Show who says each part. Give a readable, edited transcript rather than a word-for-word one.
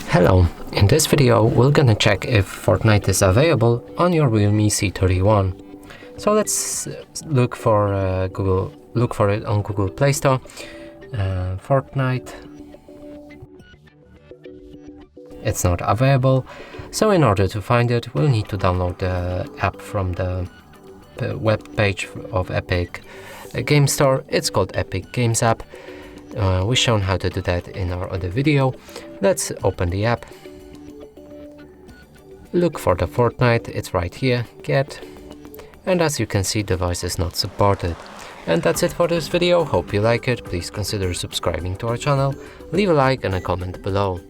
Speaker 1: Hello, in this video we're gonna check if Fortnite is available on your Realme C31. So let's look for it on Google Play Store. Fortnite. It's not available, so in order to find it we'll need to download the app from the web page of Epic Game Store. It's called Epic Games app. We've shown how to do that in our other video. Let's open the app. Look for the Fortnite, it's right here, get. And as you can see, device is not supported. And that's it for this video. Hope you like it. Please consider subscribing to our channel, leave a like and a comment below.